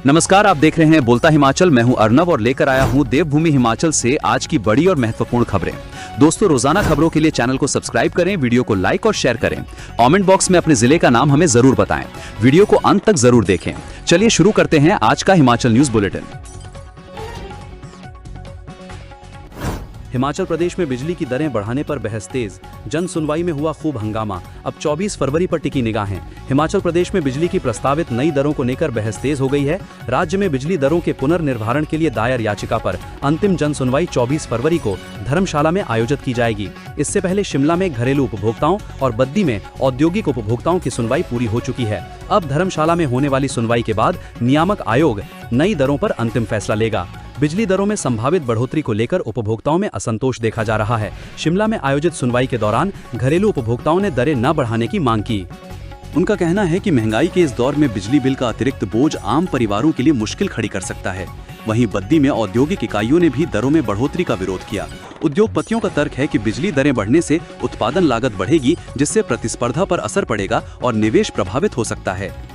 नमस्कार, आप देख रहे हैं बोलता हिमाचल। मैं हूं अर्नव और लेकर आया हूं देवभूमि हिमाचल से आज की बड़ी और महत्वपूर्ण खबरें। दोस्तों, रोजाना खबरों के लिए चैनल को सब्सक्राइब करें, वीडियो को लाइक और शेयर करें। कमेंट बॉक्स में अपने जिले का नाम हमें जरूर बताएं। वीडियो को अंत तक जरूर देखें। चलिए शुरू करते हैं आज का हिमाचल न्यूज बुलेटिन। हिमाचल प्रदेश में बिजली की दरें बढ़ाने पर बहस तेज, जन सुनवाई में हुआ खूब हंगामा। अब 24 फरवरी पर टिकी निगाहें। हिमाचल प्रदेश में बिजली की प्रस्तावित नई दरों को लेकर बहस तेज हो गई है। राज्य में बिजली दरों के पुनर्निर्धारण के लिए दायर याचिका पर अंतिम जन सुनवाई 24 फरवरी को धर्मशाला में आयोजित की जाएगी। इससे पहले शिमला में घरेलू उपभोक्ताओं और बद्दी में औद्योगिक उपभोक्ताओं की सुनवाई पूरी हो चुकी है। अब धर्मशाला में होने वाली सुनवाई के बाद नियामक आयोग नई दरों पर अंतिम फैसला लेगा। बिजली दरों में संभावित बढ़ोतरी को लेकर उपभोक्ताओं में असंतोष देखा जा रहा है। शिमला में आयोजित सुनवाई के दौरान घरेलू उपभोक्ताओं ने दरें न बढ़ाने की मांग की। उनका कहना है कि महंगाई के इस दौर में बिजली बिल का अतिरिक्त बोझ आम परिवारों के लिए मुश्किल खड़ी कर सकता है। वहीं बद्दी में औद्योगिक इकाइयों ने भी दरों में बढ़ोतरी का विरोध किया। उद्योगपतियों का तर्क है कि बिजली दरें बढ़ने से उत्पादन लागत बढ़ेगी, जिससे प्रतिस्पर्धा पर असर पड़ेगा और निवेश प्रभावित हो सकता है।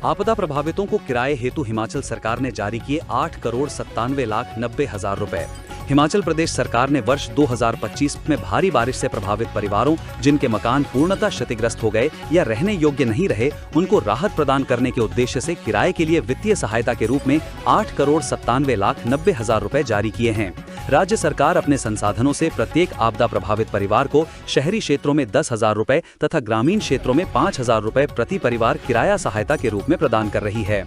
आपदा प्रभावितों को किराए हेतु हिमाचल सरकार ने जारी किए 8,97,90,000 रुपए। हिमाचल प्रदेश सरकार ने वर्ष 2025 में भारी बारिश से प्रभावित परिवारों, जिनके मकान पूर्णतः क्षतिग्रस्त हो गए या रहने योग्य नहीं रहे, उनको राहत प्रदान करने के उद्देश्य से किराए के लिए वित्तीय सहायता के रूप में 8,97,90,000 रुपए जारी किए हैं। राज्य सरकार अपने संसाधनों से प्रत्येक आपदा प्रभावित परिवार को शहरी क्षेत्रों में 10,000 रुपए तथा ग्रामीण क्षेत्रों में 5,000 रुपए प्रति परिवार किराया सहायता के रूप में प्रदान कर रही है।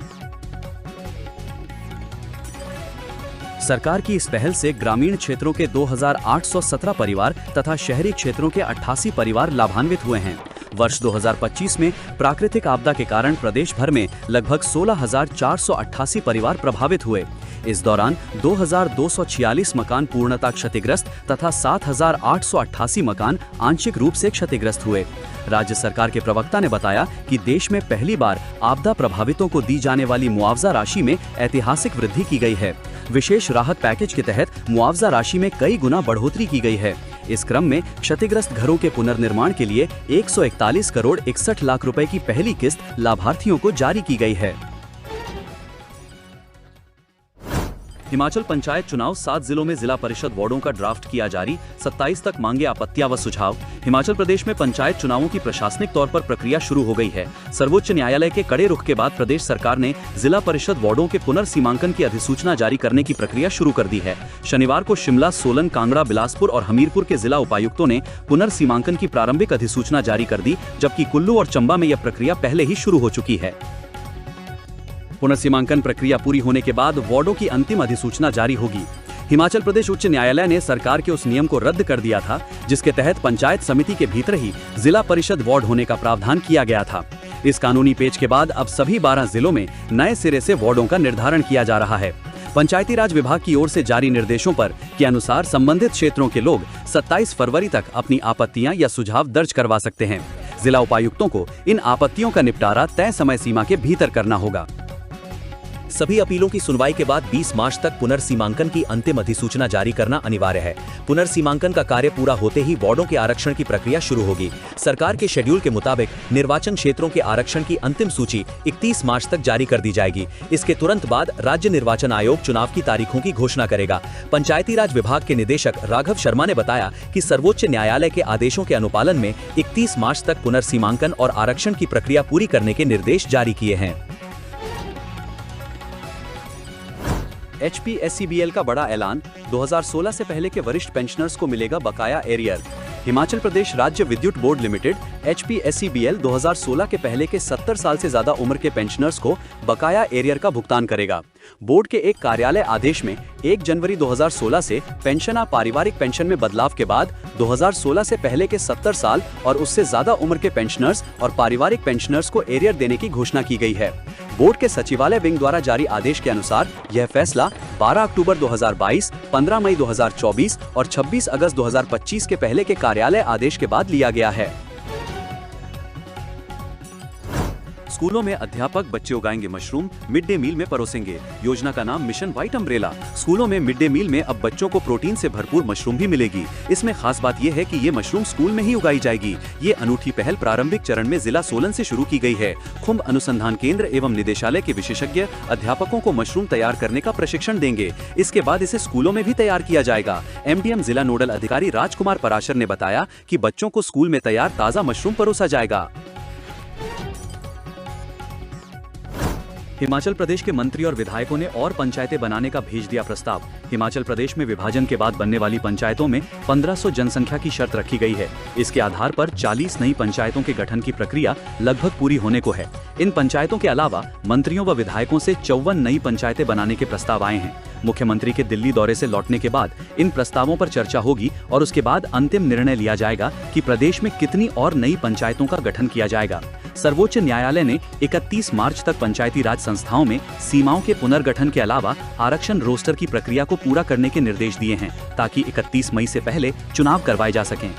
सरकार की इस पहल से ग्रामीण क्षेत्रों के 2,817 परिवार तथा शहरी क्षेत्रों के 88 परिवार लाभान्वित हुए हैं। वर्ष 2025 में प्राकृतिक आपदा के कारण प्रदेश भर में लगभग 16,488 परिवार प्रभावित हुए। इस दौरान 2,246 मकान पूर्णतः क्षतिग्रस्त तथा 7,888 मकान आंशिक रूप से क्षतिग्रस्त हुए। राज्य सरकार के प्रवक्ता ने बताया कि देश में पहली बार आपदा प्रभावितों को दी जाने वाली मुआवजा राशि में ऐतिहासिक वृद्धि की गई है। विशेष राहत पैकेज के तहत मुआवजा राशि में कई गुना बढ़ोतरी की गई है। इस क्रम में क्षतिग्रस्त घरों के पुनर्निर्माण के लिए 141 करोड़ 61 लाख रुपए की पहली किस्त लाभार्थियों को जारी की गई है। हिमाचल पंचायत चुनाव 7 जिलों में जिला परिषद वार्डों का ड्राफ्ट किया जारी, 27 तक मांगे आपत्तियां व सुझाव। हिमाचल प्रदेश में पंचायत चुनावों की प्रशासनिक तौर पर प्रक्रिया शुरू हो गई है। सर्वोच्च न्यायालय के कड़े रुख के बाद प्रदेश सरकार ने जिला परिषद वार्डों के पुनर्सीमांकन की अधिसूचना जारी करने की प्रक्रिया शुरू कर दी है। शनिवार को शिमला, सोलन, कांगड़ा, बिलासपुर और हमीरपुर के जिला उपायुक्तों ने पुनर्सीमांकन की प्रारंभिक अधिसूचना जारी कर दी, जबकि कुल्लू और चंबा में यह प्रक्रिया पहले ही शुरू हो चुकी है। पुनर्सीमांकन प्रक्रिया पूरी होने के बाद वार्डों की अंतिम अधिसूचना जारी होगी। हिमाचल प्रदेश उच्च न्यायालय ने सरकार के उस नियम को रद्द कर दिया था, जिसके तहत पंचायत समिति के भीतर ही जिला परिषद वार्ड होने का प्रावधान किया गया था। इस कानूनी पेच के बाद अब सभी 12 जिलों में नए सिरे से वार्डों का निर्धारण किया जा रहा है। पंचायती राज विभाग की ओर से जारी निर्देशों पर के अनुसार संबंधित क्षेत्रों के लोग 27 फरवरी तक अपनी आपत्तियां या सुझाव दर्ज करवा सकते हैं। जिला उपायुक्तों को इन आपत्तियों का निपटारा तय समय सीमा के भीतर करना होगा। सभी अपीलों की सुनवाई के बाद 20 मार्च तक पुनर्सीमांकन की अंतिम अधिसूचना जारी करना अनिवार्य है। पुनर्सीमांकन का कार्य पूरा होते ही वार्डों के आरक्षण की प्रक्रिया शुरू होगी। सरकार के शेड्यूल के मुताबिक निर्वाचन क्षेत्रों के आरक्षण की अंतिम सूची 31 मार्च तक जारी कर दी जाएगी। इसके तुरंत बाद राज्य निर्वाचन आयोग चुनाव की तारीखों की घोषणा करेगा। पंचायती राज विभाग के निदेशक राघव शर्मा ने बताया कि सर्वोच्च न्यायालय के आदेशों के अनुपालन में 31 मार्च तक पुनर्सीमांकन और आरक्षण की प्रक्रिया पूरी करने के निर्देश जारी किए हैं। HPSCBL का बड़ा ऐलान, 2016 से पहले के वरिष्ठ पेंशनर्स को मिलेगा बकाया एरियर। हिमाचल प्रदेश राज्य विद्युत बोर्ड लिमिटेड HPSCBL 2016 के पहले के 70 साल से ज्यादा उम्र के पेंशनर्स को बकाया एरियर का भुगतान करेगा। बोर्ड के एक कार्यालय आदेश में 1 जनवरी 2016 से पेंशन या पारिवारिक पेंशन में बदलाव के बाद 2016 से पहले के 70 साल और उससे ज्यादा उम्र के पेंशनर्स और पारिवारिक पेंशनर्स को एरियर देने की घोषणा की गई है। बोर्ड के सचिवालय विंग द्वारा जारी आदेश के अनुसार यह फैसला 12 अक्टूबर 2022, 15 मई 2024 और 26 अगस्त 2025 के पहले के कार्यालय आदेश के बाद लिया गया है। स्कूलों में अध्यापक बच्चे उगाएंगे मशरूम, मिड डे मील में परोसेंगे। योजना का नाम मिशन व्हाइट अम्ब्रेला। स्कूलों में मिड डे मील में अब बच्चों को प्रोटीन से भरपूर मशरूम भी मिलेगी। इसमें खास बात यह है कि ये मशरूम स्कूल में ही उगाई जाएगी। ये अनूठी पहल प्रारंभिक चरण में जिला सोलन से शुरू की गई है। खुम्ब अनुसंधान केंद्र एवं निदेशालय के विशेषज्ञ अध्यापकों को मशरूम तैयार करने का प्रशिक्षण देंगे। इसके बाद इसे स्कूलों में भी तैयार किया जाएगा। एमडीएम जिला नोडल अधिकारी राजकुमार पराशर ने बताया कि बच्चों को स्कूल में तैयार ताजा मशरूम परोसा जाएगा। हिमाचल प्रदेश के मंत्री और विधायकों ने और पंचायतें बनाने का भेज दिया प्रस्ताव। हिमाचल प्रदेश में विभाजन के बाद बनने वाली पंचायतों में 1500 जनसंख्या की शर्त रखी गई है। इसके आधार पर 40 नई पंचायतों के गठन की प्रक्रिया लगभग पूरी होने को है। इन पंचायतों के अलावा मंत्रियों व विधायकों से 54 नई पंचायतें बनाने के प्रस्ताव आए हैं। मुख्यमंत्री के दिल्ली दौरे से लौटने के बाद इन प्रस्तावों पर चर्चा होगी और उसके बाद अंतिम निर्णय लिया जाएगा कि प्रदेश में कितनी और नई पंचायतों का गठन किया जाएगा। सर्वोच्च न्यायालय ने 31 मार्च तक पंचायती राज संस्थाओं में सीमाओं के पुनर्गठन के अलावा आरक्षण रोस्टर की प्रक्रिया को पूरा करने के निर्देश दिए हैं ताकि 31 मई से पहले चुनाव करवाए जा सकें।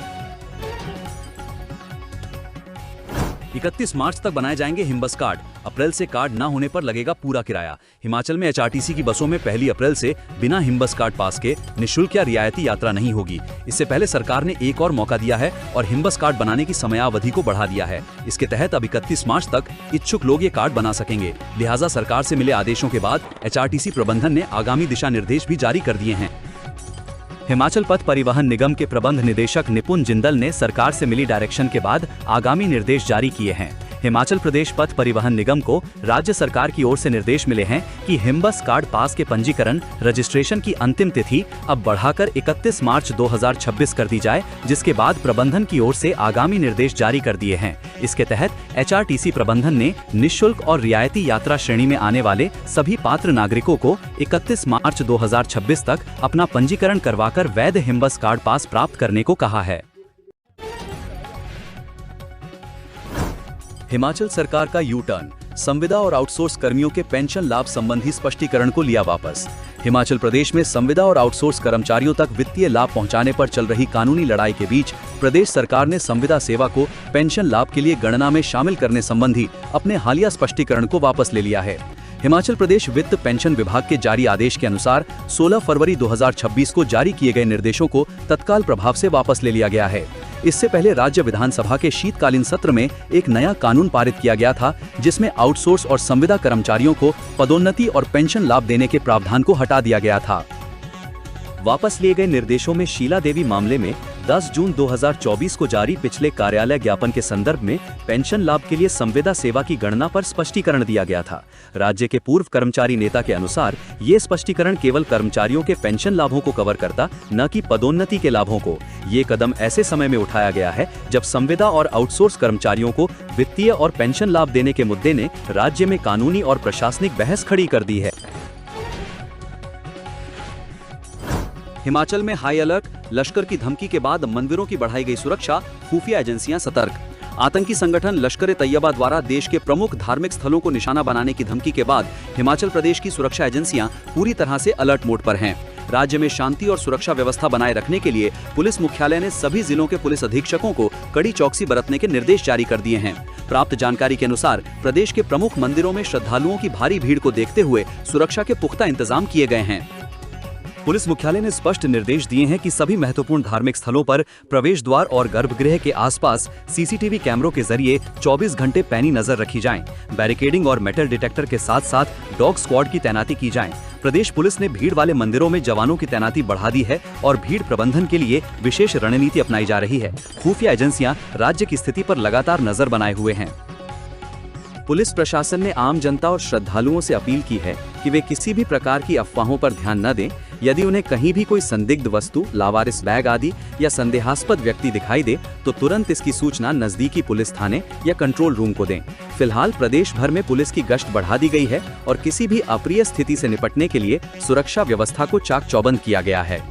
31 मार्च तक बनाए जाएंगे हिम्बस कार्ड। अप्रैल से कार्ड न होने पर लगेगा पूरा किराया। हिमाचल में एचआरटीसी की बसों में पहली अप्रैल से बिना हिम्बस कार्ड पास के निःशुल्क या रियायती यात्रा नहीं होगी। इससे पहले सरकार ने एक और मौका दिया है और हिम्बस कार्ड बनाने की समयावधि को बढ़ा दिया है। इसके तहत अब 31 मार्च तक इच्छुक लोग ये कार्ड बना सकेंगे। लिहाजा सरकार से मिले आदेशों के बाद एचआरटीसी प्रबंधन ने आगामी दिशा निर्देश भी जारी कर दिए हैं। हिमाचल पथ परिवहन निगम के प्रबंध निदेशक निपुण जिंदल ने सरकार से मिली डायरेक्शन के बाद आगामी निर्देश जारी किए हैं। हिमाचल प्रदेश पथ परिवहन निगम को राज्य सरकार की ओर से निर्देश मिले हैं कि हिम्बस कार्ड पास के पंजीकरण रजिस्ट्रेशन की अंतिम तिथि अब बढ़ाकर 31 मार्च 2026 कर दी जाए, जिसके बाद प्रबंधन की ओर से आगामी निर्देश जारी कर दिए हैं। इसके तहत एचआरटीसी प्रबंधन ने निःशुल्क और रियायती यात्रा श्रेणी में आने वाले सभी पात्र नागरिकों को 31 मार्च 2026 तक अपना पंजीकरण करवाकर वैध हिम्बस कार्ड पास प्राप्त करने को कहा है। हिमाचल सरकार का यू टर्न, संविदा और आउटसोर्स कर्मियों के पेंशन लाभ संबंधी स्पष्टीकरण को लिया वापस। हिमाचल प्रदेश में संविदा और आउटसोर्स कर्मचारियों तक वित्तीय लाभ पहुंचाने पर चल रही कानूनी लड़ाई के बीच प्रदेश सरकार ने संविदा सेवा को पेंशन लाभ के लिए गणना में शामिल करने संबंधी अपने हालिया स्पष्टीकरण को वापस ले लिया है। हिमाचल प्रदेश वित्त पेंशन विभाग के जारी आदेश के अनुसार 16 फरवरी 2026 को जारी किए गए निर्देशों को तत्काल प्रभाव से वापस ले लिया गया है। इससे पहले राज्य विधानसभा के शीतकालीन सत्र में एक नया कानून पारित किया गया था, जिसमें आउटसोर्स और संविदा कर्मचारियों को पदोन्नति और पेंशन लाभ देने के प्रावधान को हटा दिया गया था। वापस लिए गए निर्देशों में शीला देवी मामले में 10 जून 2024 को जारी पिछले कार्यालय ज्ञापन के संदर्भ में पेंशन लाभ के लिए संविदा सेवा की गणना पर स्पष्टीकरण दिया गया था। राज्य के पूर्व कर्मचारी नेता के अनुसार ये स्पष्टीकरण केवल कर्मचारियों के पेंशन लाभों को कवर करता, न कि पदोन्नति के लाभों को। ये कदम ऐसे समय में उठाया गया है जब संविदा और आउटसोर्स कर्मचारियों को वित्तीय और पेंशन लाभ देने के मुद्दे ने राज्य में कानूनी और प्रशासनिक बहस खड़ी कर दी है। हिमाचल में हाई अलर्ट, लश्कर की धमकी के बाद मंदिरों की बढ़ाई गई सुरक्षा, खुफिया एजेंसियां सतर्क। आतंकी संगठन लश्कर-ए-तैयबा द्वारा देश के प्रमुख धार्मिक स्थलों को निशाना बनाने की धमकी के बाद हिमाचल प्रदेश की सुरक्षा एजेंसियां पूरी तरह से अलर्ट मोड पर हैं। राज्य में शांति और सुरक्षा व्यवस्था बनाए रखने के लिए पुलिस मुख्यालय ने सभी जिलों के पुलिस अधीक्षकों को कड़ी चौकसी बरतने के निर्देश जारी कर दिए हैं। प्राप्त जानकारी के अनुसार प्रदेश के प्रमुख मंदिरों में श्रद्धालुओं की भारी भीड़ को देखते हुए सुरक्षा के पुख्ता इंतजाम किए गए हैं। पुलिस मुख्यालय ने स्पष्ट निर्देश दिए हैं कि सभी महत्वपूर्ण धार्मिक स्थलों पर प्रवेश द्वार और गर्भगृह के आसपास सीसीटीवी कैमरों के जरिए 24 घंटे पैनी नजर रखी जाए। बैरिकेडिंग और मेटल डिटेक्टर के साथ साथ डॉग स्क्वाड की तैनाती की जाए। प्रदेश पुलिस ने भीड़ वाले मंदिरों में जवानों की तैनाती बढ़ा दी है और भीड़ प्रबंधन के लिए विशेष रणनीति अपनाई जा रही है। खुफिया एजेंसियां राज्य की स्थिति पर लगातार नजर बनाए हुए हैं। पुलिस प्रशासन ने आम जनता और श्रद्धालुओं से अपील की है कि वे किसी भी प्रकार की अफवाहों पर ध्यान न दें। यदि उन्हें कहीं भी कोई संदिग्ध वस्तु, लावारिस बैग आदि या संदेहास्पद व्यक्ति दिखाई दे तो तुरंत इसकी सूचना नजदीकी पुलिस थाने या कंट्रोल रूम को दें। फिलहाल प्रदेश भर में पुलिस की गश्त बढ़ा दी गई है और किसी भी अप्रिय स्थिति से निपटने के लिए सुरक्षा व्यवस्था को चाक चौबंद किया गया है।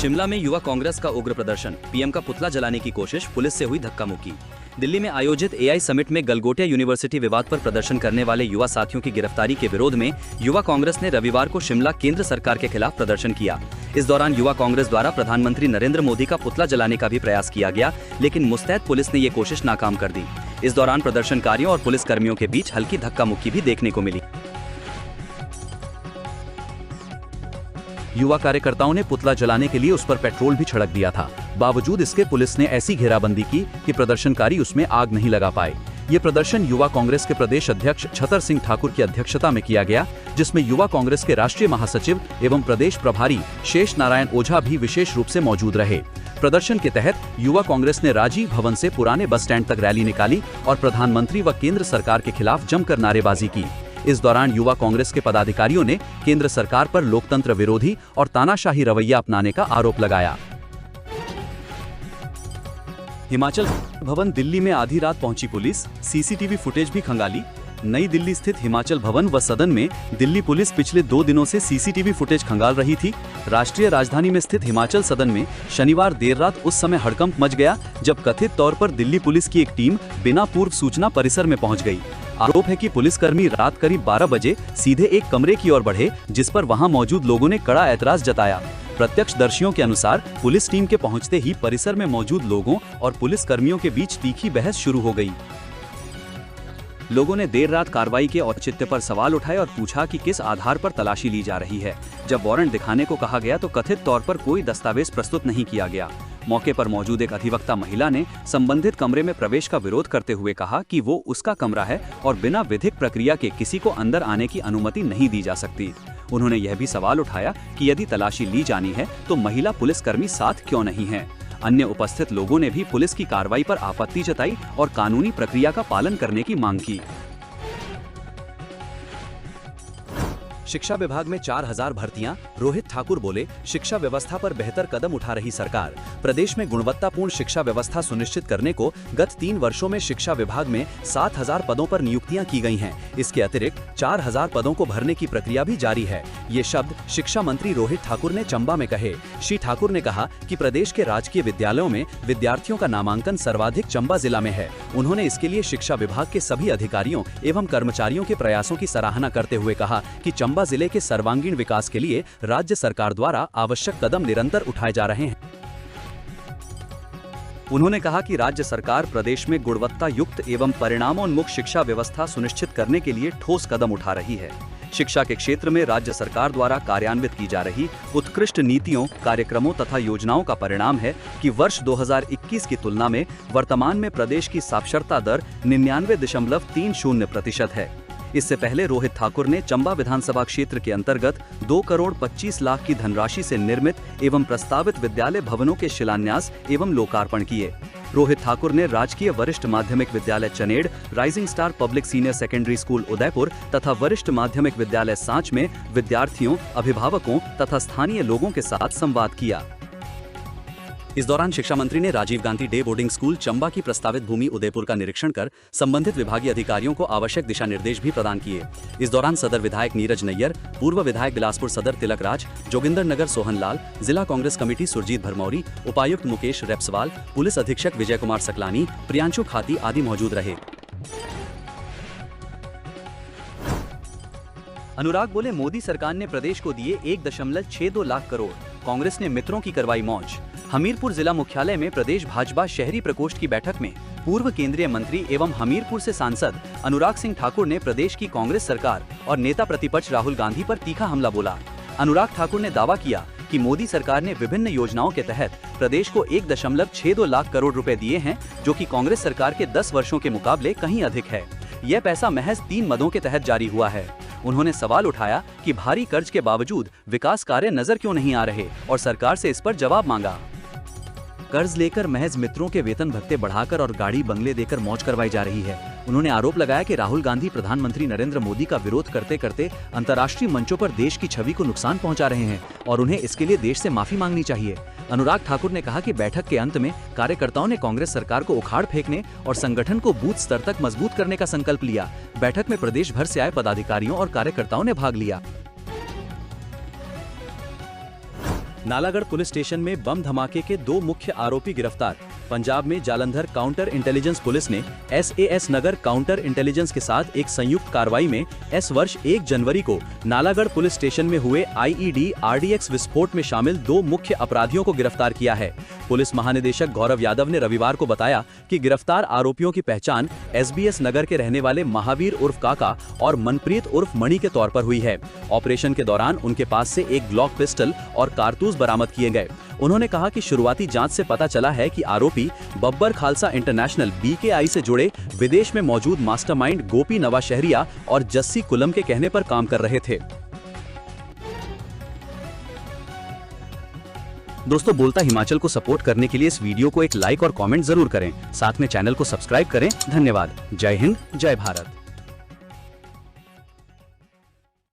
शिमला में युवा कांग्रेस का उग्र प्रदर्शन, पीएम का पुतला जलाने की कोशिश, पुलिस से हुई धक्का मुक्की। दिल्ली में आयोजित एआई समिट में गलगोटिया यूनिवर्सिटी विवाद पर प्रदर्शन करने वाले युवा साथियों की गिरफ्तारी के विरोध में युवा कांग्रेस ने रविवार को शिमला केंद्र सरकार के खिलाफ प्रदर्शन किया। इस दौरान युवा कांग्रेस द्वारा प्रधानमंत्री नरेंद्र मोदी का पुतला जलाने का भी प्रयास किया गया, लेकिन मुस्तैद पुलिस ने ये कोशिश नाकाम कर दी। इस दौरान प्रदर्शनकारियों और पुलिस कर्मियों के बीच हल्की धक्का मुक्की भी देखने को मिली। युवा कार्यकर्ताओं ने पुतला जलाने के लिए उस पर पेट्रोल भी छिड़क दिया था। बावजूद इसके पुलिस ने ऐसी घेराबंदी की कि प्रदर्शनकारी उसमें आग नहीं लगा पाए। ये प्रदर्शन युवा कांग्रेस के प्रदेश अध्यक्ष छतर सिंह ठाकुर की अध्यक्षता में किया गया, जिसमें युवा कांग्रेस के राष्ट्रीय महासचिव एवं प्रदेश प्रभारी शेष नारायण ओझा भी विशेष रूप से मौजूद रहे। प्रदर्शन के तहत युवा कांग्रेस ने राजीव भवन से पुराने बस स्टैंड तक रैली निकाली और प्रधानमंत्री व केंद्र सरकार के खिलाफ जमकर नारेबाजी की। इस दौरान युवा कांग्रेस के पदाधिकारियों ने केंद्र सरकार पर लोकतंत्र विरोधी और तानाशाही रवैया अपनाने का आरोप लगाया। हिमाचल भवन दिल्ली में आधी रात पहुंची पुलिस, सीसीटीवी फुटेज भी खंगाली। नई दिल्ली स्थित हिमाचल भवन व सदन में दिल्ली पुलिस पिछले 2 दिनों से सीसीटीवी फुटेज खंगाल रही थी। राष्ट्रीय राजधानी में स्थित हिमाचल सदन में शनिवार देर रात उस समय हड़कंप मच गया जब कथित तौर पर दिल्ली पुलिस की एक टीम बिना पूर्व सूचना परिसर में पहुंच गई। आरोप है कि पुलिसकर्मी रात करीब 12 बजे सीधे एक कमरे की ओर बढ़े, जिस पर वहां मौजूद लोगों ने कड़ा ऐतराज जताया। प्रत्यक्षदर्शियों के अनुसार पुलिस टीम के पहुंचते ही परिसर में मौजूद लोगों और पुलिसकर्मियों के बीच तीखी बहस शुरू हो गई। लोगों ने देर रात कार्रवाई के औचित्य पर सवाल उठाए और पूछा कि किस आधार पर तलाशी ली जा रही है। जब वारंट दिखाने को कहा गया तो कथित तौर पर कोई दस्तावेज प्रस्तुत नहीं किया गया। मौके पर मौजूद एक अधिवक्ता महिला ने संबंधित कमरे में प्रवेश का विरोध करते हुए कहा कि वो उसका कमरा है और बिना विधिक प्रक्रिया के किसी को अंदर आने की अनुमति नहीं दी जा सकती। उन्होंने यह भी सवाल उठाया कि यदि तलाशी ली जानी है तो महिला पुलिसकर्मी साथ क्यों नहीं है। अन्य उपस्थित लोगों ने भी पुलिस की कार्रवाई पर आपत्ति जताई और कानूनी प्रक्रिया का पालन करने की मांग की। शिक्षा विभाग में 4000 भर्तियां, रोहित ठाकुर बोले, शिक्षा व्यवस्था पर बेहतर कदम उठा रही सरकार। प्रदेश में गुणवत्तापूर्ण शिक्षा व्यवस्था सुनिश्चित करने को गत 3 वर्षों में शिक्षा विभाग में 7000 पदों पर नियुक्तियां की गई हैं। इसके अतिरिक्त 4000 पदों को भरने की प्रक्रिया भी जारी है। ये शब्द शिक्षा मंत्री रोहित ठाकुर ने चंबा में कहे। श्री ठाकुर ने कहा कि प्रदेश के राजकीय विद्यालयों में विद्यार्थियों का नामांकन सर्वाधिक चंबा जिला में है। उन्होंने इसके लिए शिक्षा विभाग के सभी अधिकारियों एवं कर्मचारियों के प्रयासों की सराहना करते हुए कहा कि चंबा जिले के सर्वांगीण विकास के लिए राज्य सरकार द्वारा आवश्यक कदम निरंतर उठाए जा रहे हैं। उन्होंने कहा कि राज्य सरकार प्रदेश में गुणवत्ता युक्त एवं परिणामोन्मुख शिक्षा व्यवस्था सुनिश्चित करने के लिए ठोस कदम उठा रही है। शिक्षा के क्षेत्र में राज्य सरकार द्वारा कार्यान्वित की जा रही उत्कृष्ट नीतियों, कार्यक्रमों तथा योजनाओं का परिणाम है कि वर्ष 2021 की तुलना में वर्तमान में प्रदेश की साक्षरता दर 99.30% है। इससे पहले रोहित ठाकुर ने चंबा विधानसभा क्षेत्र के अंतर्गत 2 करोड़ 25 लाख की धनराशि से निर्मित एवं प्रस्तावित विद्यालय भवनों के शिलान्यास एवं लोकार्पण किए। रोहित ठाकुर ने राजकीय वरिष्ठ माध्यमिक विद्यालय Chaned, rising star public senior secondary school Udaipur तथा वरिष्ठ माध्यमिक विद्यालय सांच में विद्यार्थियों, अभिभावकों तथा स्थानीय लोगों के साथ संवाद किया। इस दौरान शिक्षा मंत्री ने Rajiv Gandhi day boarding school Chamba की प्रस्तावित भूमि उदयपुर का निरीक्षण कर संबंधित विभागीय अधिकारियों को आवश्यक दिशा निर्देश भी प्रदान किए। इस दौरान सदर विधायक नीरज नैयर, पूर्व विधायक बिलासपुर सदर तिलक राज, जोगिंदर नगर सोहन लाल, जिला कांग्रेस कमेटी सुरजीत भरमौरी, उपायुक्त मुकेश रेपसवाल, पुलिस अधीक्षक विजय कुमार सकलानी, प्रियांशु खाती आदि मौजूद रहे। अनुराग बोले, मोदी सरकार ने प्रदेश को दिए 1.62 लाख करोड़, कांग्रेस ने मित्रों की करवाई मौज। हमीरपुर जिला मुख्यालय में प्रदेश भाजपा शहरी प्रकोष्ठ की बैठक में पूर्व केंद्रीय मंत्री एवं हमीरपुर से सांसद अनुराग सिंह ठाकुर ने प्रदेश की कांग्रेस सरकार और नेता प्रतिपक्ष राहुल गांधी पर तीखा हमला बोला। अनुराग ठाकुर ने दावा किया कि मोदी सरकार ने विभिन्न योजनाओं के तहत प्रदेश को 1.62 लाख करोड़ रुपए दिए हैं, जो कि कांग्रेस सरकार के 10 वर्षों के मुकाबले कहीं अधिक है। यह पैसा महज 3 मदों के तहत जारी हुआ है। उन्होंने सवाल उठाया कि भारी कर्ज के बावजूद विकास कार्य नजर क्यों नहीं आ रहे और सरकार से इस पर जवाब मांगा। कर्ज लेकर महज मित्रों के वेतन भत्ते बढ़ाकर और गाड़ी बंगले देकर मौज करवाई जा रही है। उन्होंने आरोप लगाया कि राहुल गांधी प्रधानमंत्री नरेंद्र मोदी का विरोध करते करते अंतर्राष्ट्रीय मंचों पर देश की छवि को नुकसान पहुंचा रहे हैं और उन्हें इसके लिए देश से माफी मांगनी चाहिए। अनुराग ठाकुर ने कहा कि बैठक के अंत में कार्यकर्ताओं ने कांग्रेस सरकार को उखाड़ फेंकने और संगठन को बूथ स्तर तक मजबूत करने का संकल्प लिया। बैठक में प्रदेश भर से आए पदाधिकारियों और कार्यकर्ताओं ने भाग लिया। नालागढ़ पुलिस स्टेशन में बम धमाके के 2 मुख्य आरोपी गिरफ्तार। पंजाब में जालंधर काउंटर इंटेलिजेंस पुलिस ने SAS नगर काउंटर इंटेलिजेंस के साथ एक संयुक्त कार्रवाई में वर्ष 1 जनवरी को नालागढ़ पुलिस स्टेशन में हुए IED RDX विस्फोट में शामिल 2 मुख्य अपराधियों को गिरफ्तार किया है। पुलिस महानिदेशक गौरव यादव ने रविवार को बताया कि गिरफ्तार आरोपियों की पहचान SBS नगर के रहने वाले महावीर उर्फ काका और मनप्रीत उर्फ मणि के तौर पर हुई है। ऑपरेशन के दौरान उनके पास से एक ग्लॉक पिस्टल और कारतूस बरामद किए गए। उन्होंने कहा कि शुरुआती जांच से पता चला है कि आरोपी बब्बर खालसा इंटरनेशनल BKI से जुड़े विदेश में मौजूद मास्टरमाइंड गोपी नवाशहरिया और जस्सी कुलम के कहने पर काम कर रहे थे। दोस्तों, बोलता हिमाचल को सपोर्ट करने के लिए इस वीडियो को एक लाइक और कमेंट जरूर करें। साथ में चैनल को सब्सक्राइब करें। धन्यवाद। जय हिंद, जय भारत।